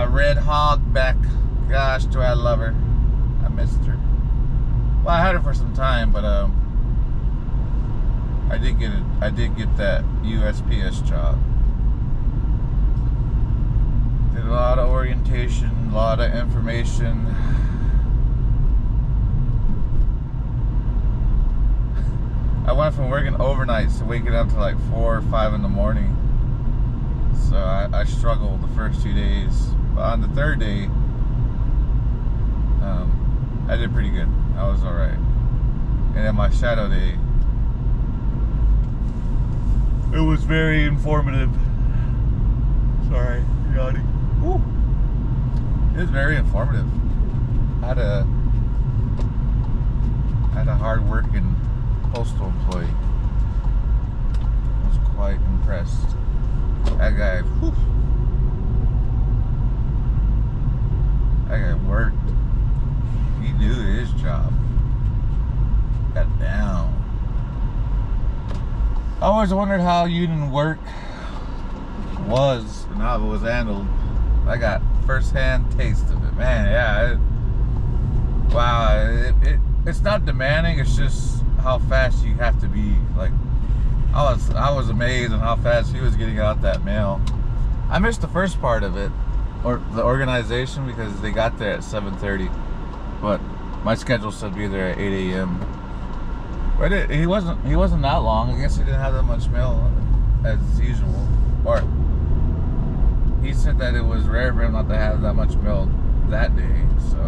my red hog back. Gosh, do I love her. I missed her. Well, I had her for some time, but I did get that USPS job. Did a lot of orientation, a lot of information. I went from working overnights to waking up to like 4 or 5 in the morning. So I struggled the first 2 days. But on the third day, I did pretty good. I was alright. And then my shadow day, it was very informative. Sorry, yawning. Woo. It was very informative. I had a hard-working postal employee. I was quite impressed. That guy, whew. That guy worked. He knew his job. Got down. I always wondered how union work was and how it was handled. I got first-hand taste of it. Man, yeah. Wow. It's not demanding. It's just how fast you have to be. Like, I was amazed at how fast he was getting out that mail. I missed the first part of it, or the organization, because they got there at 7:30. But my schedule said be there at 8 a.m. But he wasn't that long. I guess he didn't have that much mail as usual. Or he said that it was rare for him not to have that much mail that day. So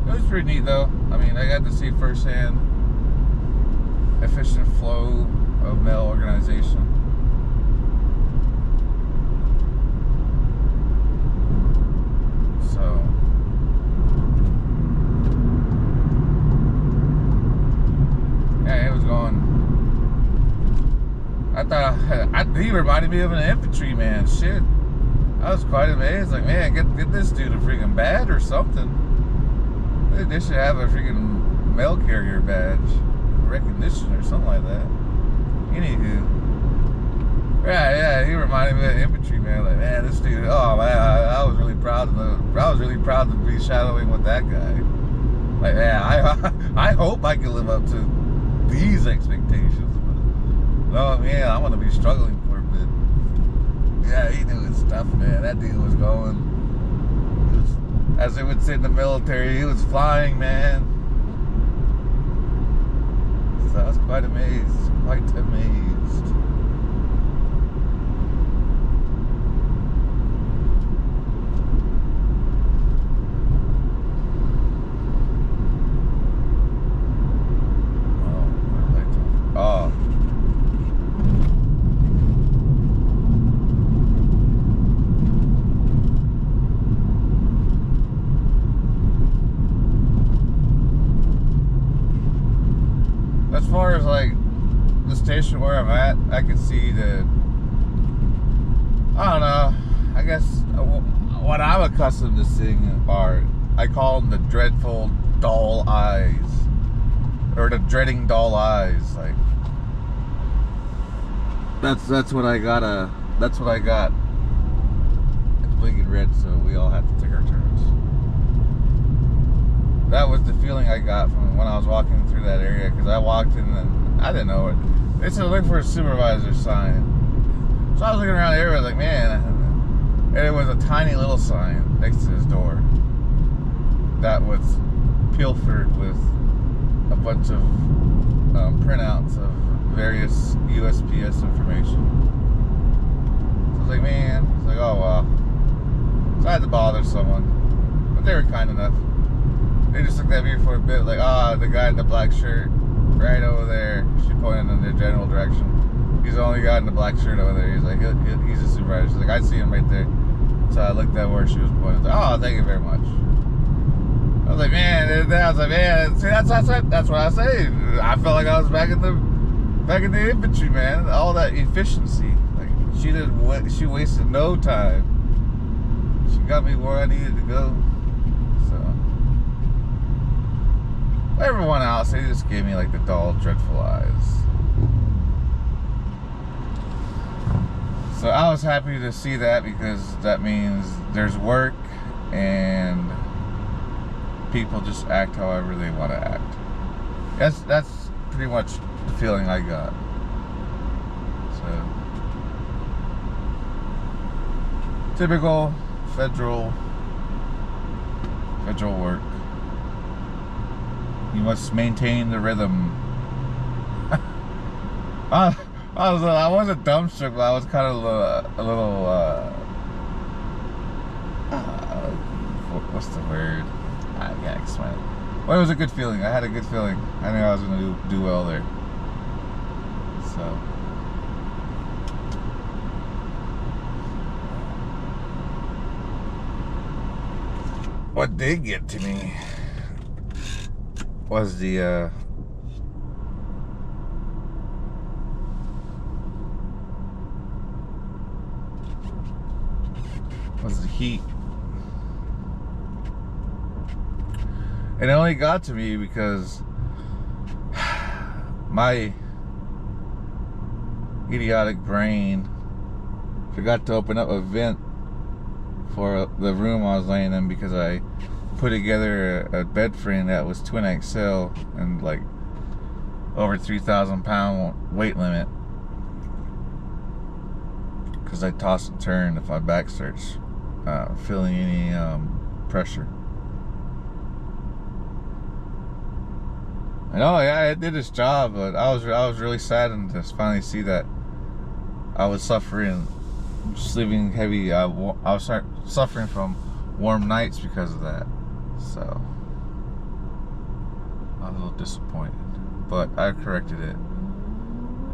it was pretty neat, though. I mean, I got to see firsthand efficient flow of mail organization. So yeah, it was going. I thought he reminded me of an infantryman. Shit, I was quite amazed. Like, man, get this dude a freaking badge or something. They should have a freaking mail carrier badge, recognition or something like that. Anywho, yeah, he reminded me of an infantryman. Like, man, this dude. Oh man, I was really proud to be shadowing with that guy. Like, man, I hope I can live up to these expectations. But no, man, I'm gonna be struggling for a bit. Yeah, he knew his stuff, man. That dude was going. As they would say in the military, he was flying, man. So I was quite amazed. Oh. As far as like the station where I'm at, I can see the, I don't know, I guess what I'm accustomed to seeing are, I call them the dreadful dull eyes, or the dreading dull eyes. Like, that's what I got. It's blinking red, so we all have to take our turns. That was the feeling I got from when I was walking through that area, because I walked in and I didn't know it. They said look for a supervisor sign. So I was looking around the area, like, man, and it was a tiny little sign next to his door that was pilfered with a bunch of printouts of various USPS information. So I was like, man, it's like, oh wow. So I had to bother someone, but they were kind enough. They just looked at me for a bit, like, the guy in the black shirt, right over there. She pointed in the general direction. He's the only guy in the black shirt over there. He's like, he's a supervisor. She's like, I see him right there. So I looked at where she was pointing. I was like, oh, thank you very much. I was like, man, see, that's what I say. I felt like I was back in the infantry, man. All that efficiency. Like, she wasted no time. She got me where I needed to go. Everyone else, they just gave me like the dull, dreadful eyes. So I was happy to see that, because that means there's work and people just act however they want to act. That's pretty much the feeling I got. So typical federal work. You must maintain the rhythm. I wasn't dumbstruck, but I was kind of a little what's the word? I can't explain it. Well, it was a good feeling. I had a good feeling. I knew I was going to do well there. So what did get to me was the heat. And it only got to me because my idiotic brain forgot to open up a vent for the room I was laying in, because I put together a bed frame that was twin XL and like over 3,000 pound weight limit, because I toss and turn if my back starts feeling any pressure. I know, yeah, it did its job, but I was really saddened to finally see that I was suffering, sleeping heavy. I was suffering from warm nights because of that. So I was a little disappointed, but I corrected it.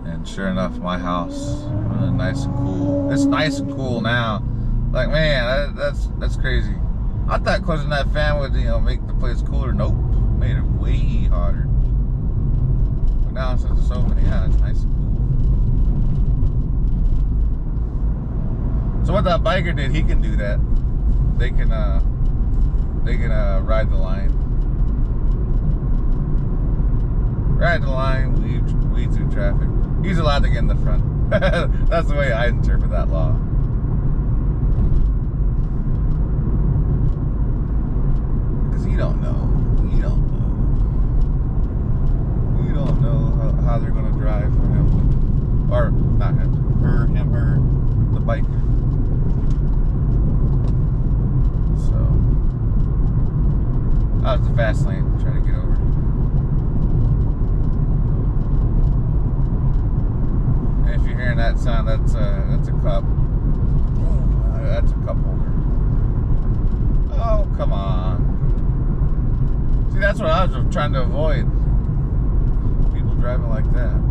And sure enough, my house was nice and cool. It's nice and cool now. Like, man, that's crazy. I thought closing that fan would, make the place cooler. Nope, made it way hotter. But now since it's open, yeah, it's nice and cool. So what that biker did, he can do that. They can ride the line. Ride the line, weed through traffic. He's allowed to get in the front. That's the way I interpret that law. Because you don't know. You don't know how they're going to drive for him. Or, not him. Her, the biker. So, I was the fast lane trying to get over. And if you're hearing that sound, that's a cup. That's a cup holder. Oh, come on. See, that's what I was trying to avoid. People driving like that.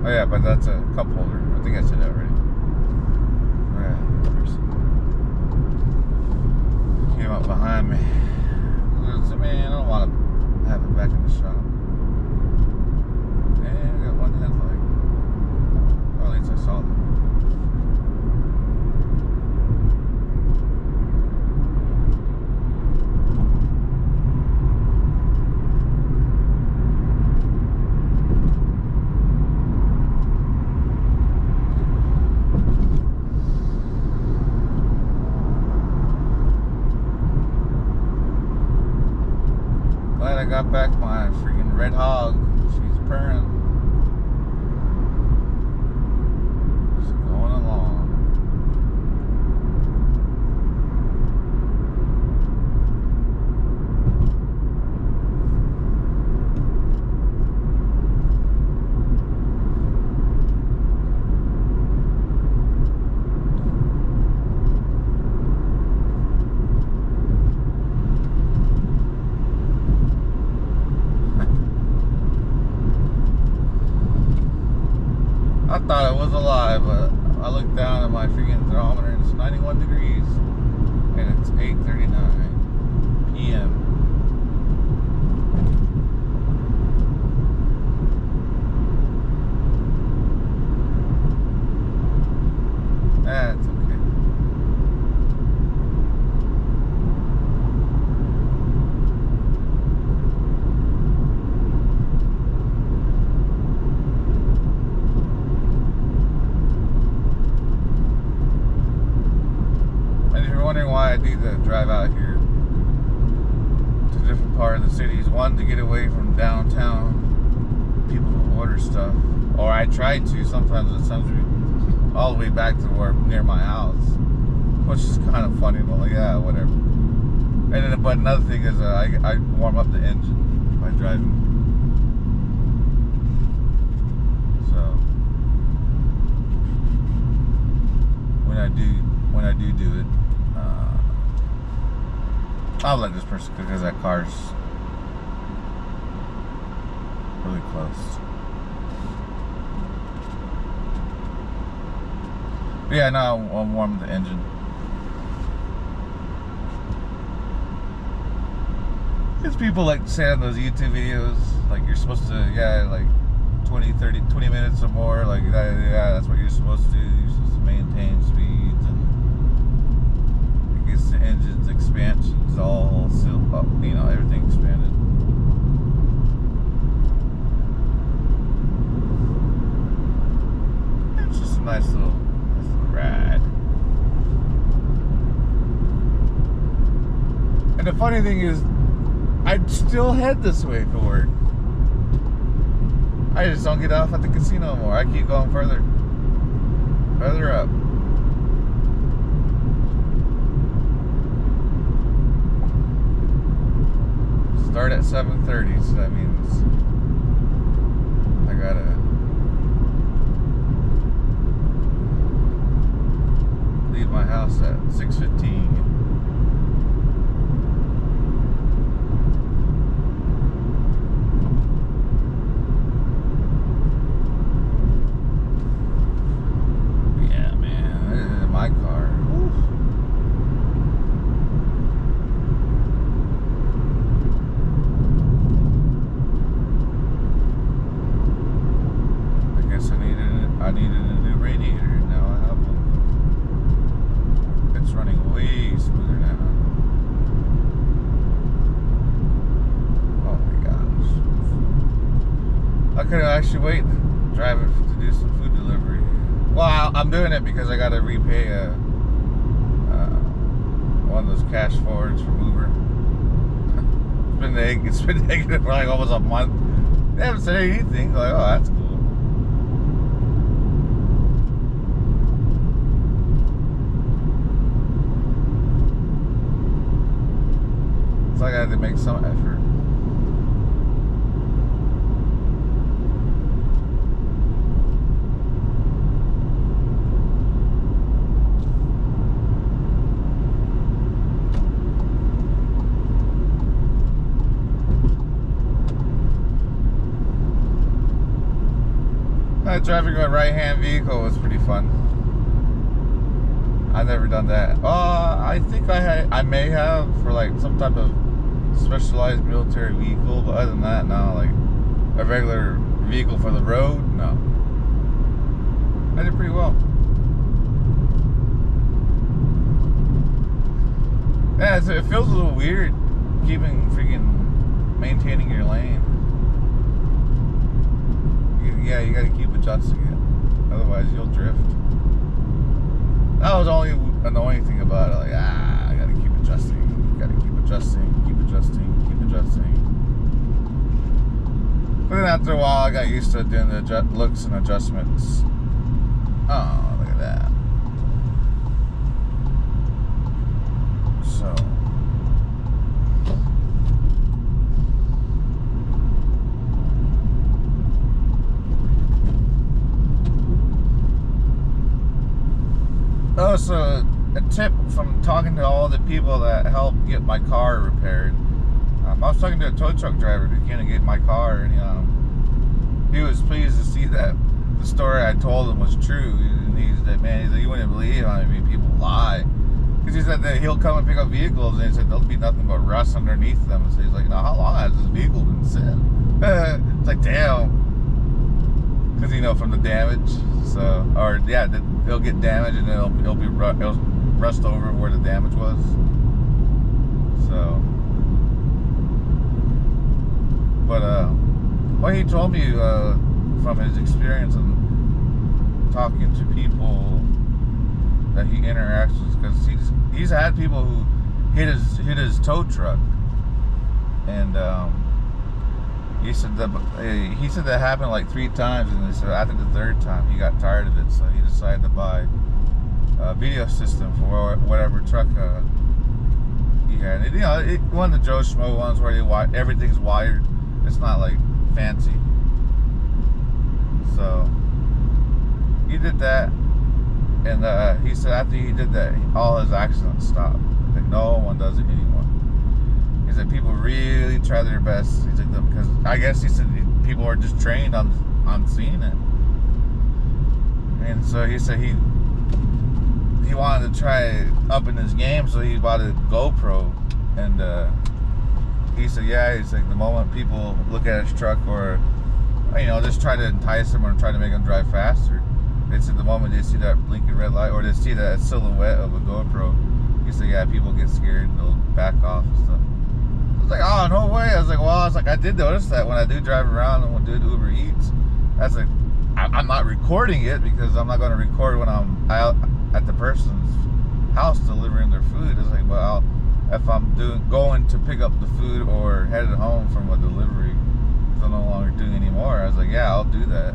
Oh yeah, but that's a cup holder. I think I said that already. Yeah, came up behind me. I said, man, I don't want to have it back in the shop. And I got one headlight. Well, at least I saw them. Glad I got back my freaking red hog. She's purring. Just going along. I thought it was alive, but I look down at my freaking thermometer and it's 91 degrees. And it's 8:39 p.m. That's okay. And if you're wondering why I need to drive out here to a different part of the cities, one, to get away from downtown people who order stuff, or I try to. Sometimes it sends me all the way back to where near my house, which is kind of funny, but like, yeah, whatever. And then, but another thing is I warm up the engine by driving. So when I do it, I'll let this person cook because that car's really close. Yeah, now I'll warm the engine. There's people like say on those YouTube videos, like you're supposed to, like 20 minutes or more, like that's what you're supposed to do. You're supposed to maintain speeds, and it gets the engine's expansions all sealed up, everything expanded. It's just a nice little ride. And the funny thing is, I'd still head this way for work. I just don't get off at the casino more. I keep going further up. Start at 7:30, so that means I gotta leave my house at 6:15. Yeah, man, this is my car. Woo. I guess I needed a new radiator. Now I have one. It's running way smoother now. Oh my gosh. I could actually wait and drive it to do some food delivery. Well, I'm doing it because I got to repay one of those cash forwards from Uber. It's been negative for like almost a month. They haven't said anything. Like, oh, that's cool. So I got to make some effort. Driving a right-hand vehicle was pretty fun. I've never done that. I think I may have for like some type of specialized military vehicle, but other than that, no. Like a regular vehicle for the road, no. I did pretty well. Yeah, it feels a little weird maintaining your lane. Yeah, you gotta keep adjusting it, otherwise you'll drift. That was the only annoying thing about it. Like, I gotta keep adjusting, keep adjusting. But then after a while, I got used to doing the looks and adjustments. Oh, look at that. So. Oh, so a tip from talking to all the people that helped get my car repaired. I was talking to a tow truck driver who came to get my car, and he was pleased to see that the story I told him was true. And he's like, man, he's like, you wouldn't believe how many people lie. Because he said that he'll come and pick up vehicles, and he said there'll be nothing but rust underneath them. So he's like, now how long has this vehicle been sitting? It's like, damn. Because, you know, from the damage. So, or yeah, it'll get damaged, and it'll rust over where the damage was. So, but what he told me from his experience and talking to people that he interacts with, because he's had people who hit his tow truck, and he said that happened like 3 times, and he said after the 3rd time he got tired of it, so he decided to buy a video system for whatever truck he had. And, you know, one of the Joe Schmo ones where everything's wired. It's not like fancy. So he did that, and he said after he did that, all his accidents stopped. Like, no one does it anymore. He said people really try their best. He said because I guess he said people are just trained on seeing it. And so he said he wanted to try up in his game, so he bought a GoPro. And he said, yeah, he's like, the moment people look at his truck, or, you know, just try to entice him or try to make him drive faster, they said the moment they see that blinking red light or they see that silhouette of a GoPro, he said, yeah, people get scared and they'll back off and stuff. I was like, oh, no way. I was like, well, I did notice that when I do drive around and when I do Uber Eats. I was like, I'm not recording it because I'm not going to record when I'm out at the person's house delivering their food. It's like, well, if I'm going to pick up the food or headed home from a delivery, because I'm no longer doing anymore, I was like, yeah, I'll do that.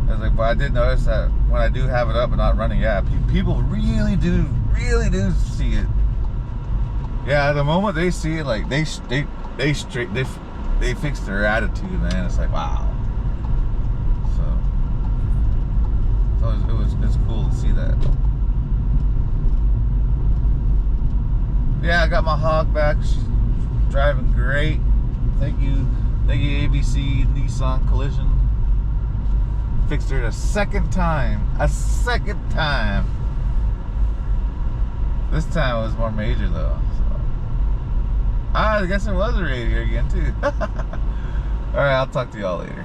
I was like, but I did notice that when I do have it up and not running, yeah, people really do see it. Yeah, the moment they see it, like they fix their attitude, man. It's like, wow. So it's cool to see that. Yeah, I got my hog back. She's driving great. Thank you ABC Nissan Collision. Fixed her a second time. This time it was more major though. So. I guess it was a radio again too. Alright, I'll talk to y'all later.